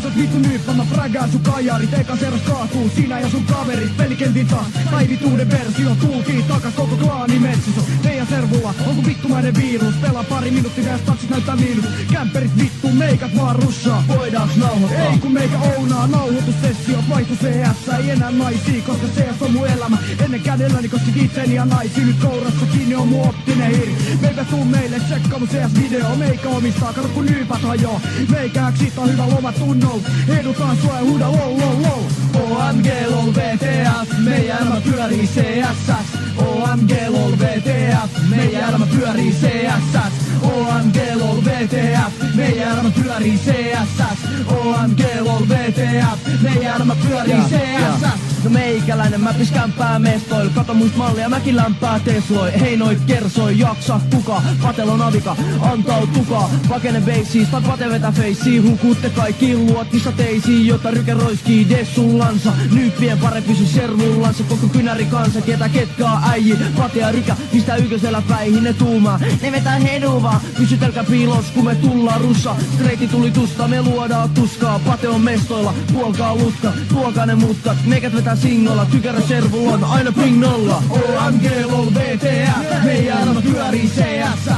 sä oot vittu nyyppä, mä prägään sun kajarit. Eka seras kaatuu, sinä ja sun kaverit. Pelikentin taas, päivituuden versio. Tultiin takas koko klaani metsissä. Teidän servulla, onko vittumainen virus? Pelaa pari minuuttia ja taksit näyttää miinus. Kämperit vittu, meikät vaan russaa. Voidaanko nauhoittaa? Ei kun meikä ounaa, nauhoitussessio. Vaihtu CS, ei enää naisia, koska CS on mun elämä. Ennen kädelläni koski itseni ja naisia. Nyt kourassa kiinni on mun optinen hiri. Meipä tuu meille, tsekkaa mun CS-video. Meikä omistaa, kato kun nyypät hajoo. Meikä sit on hyvä loma tunnol. Edutaan sua ja huuda lol lol lol. OMG lol VTF, meidän elämä pyörii CSS. OMG lol VTF, meidän elämä pyörii CSS. OMG lol VTF, meidän elämä pyörii CSS. OMG lol VTF, meidän elämä pyörii CSS. No meikäläinen mä piskämpää mestoil. Kato muist mallia, mäkin lämpää tesloi. Hei noit kersoi, jaksa kuka. Patelon avika, antautukaa. Pakene beissiis, tai pate vetä feissiin. Hukuutte kaikki luotissa teisiin, jotta ryke roiskii dessullansa. Nyyppien pare pysy servullansa. Koko kynäri kansa, ketä ketkaa äijii. Pate ja rykä, pistää ykkösellä päihin ne tuumaa. Ne vetää heduvaa, pysytelkää piilos kun me tullaan russa. Streiti tuli tusta, me luodaan tuskaa. Pate on mestoilla, puolkaa lutka. Tuokaa ne mutkat, meikät vetää singolla. Tykärä servulla on aina ping nolla. OMG lol VTF, meidän elämä pyörii CSS.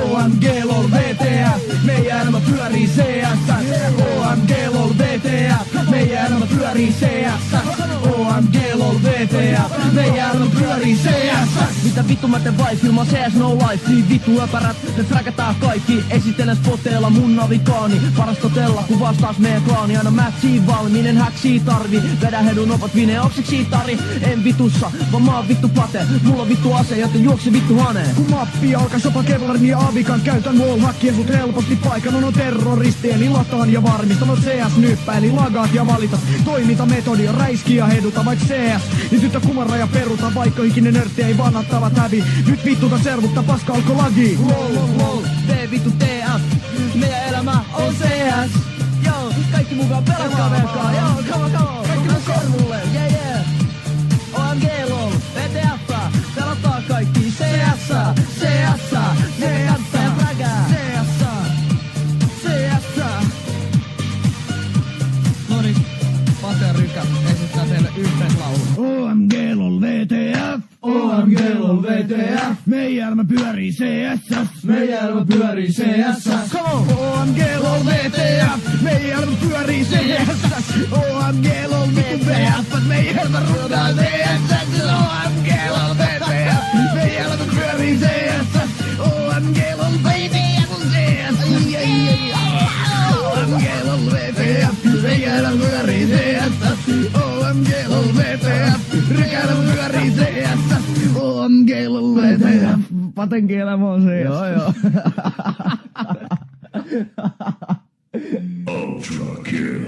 OMG lol VTF, meidän elämä pyörii CSS. OMG lol VTF, meidän elämä pyörii CSS. OMG lol VTF, meidän elämä pyörii CSS. Mitä vittu mä teen vai filmaa CS no life. Niin vittu öpärät, me fräkätään kaikki. Esitellen spoteilla mun navikaani. Paras totella kun vastaas meidän klaani. Aina matchiin valmiinen häksii tarvi. Vedä hedun opat vine, okseksii tari. En vitussa, vaan mä oon vittu pate. Mulla on vittu ase, joten juokse vittu haneen. Kun mappi alkaa sopa Kevlarin ja Avikan. Käytän wallhackia sut helposti paikan. On terroristi eli lataan ja varmistan. On CS-nyppä eli lagaat ja valitat. Toimintametodi on räiski ja heduta vaik CS. Niin tyttö kumara ja peruta, vaikka ikinen nörtti ei vannattavat hävi. Nyt vittuta servutta, paska alko lagi. Lol lol lol, V vittu TF. Meidän elämä on CS. Joo, kaikki mukaan pelatkaa velkaa. Joo, come on, come on. Kaikki mun servulle, yeah yeah. OMG lol, VTF. Pelattaa kaikki CS. CS, CS ja prägää. CS, CS. Noniin, Pate ja Rykä esittää teille yhteislaulun. OMG lol VTF. OMG lol VTF. Meidän elämä pyörii CSS. Meidän elämä pyörii CSS. OMG lol VTF. Meidän elämä pyörii CSS. OMG lol vittu VF. Meidän elämä rundaa CSS. OMG lol VTF. Meidän elämä pyörii CSS. OMG lol VTF on CS. OMG lol VTF. Meidän elämä pyörii CSS. OMG lol VTF. Rykä elämä pyörii CSS. OMG lol VTF. Patenkin elämä on CS. Joo. Ultra kill.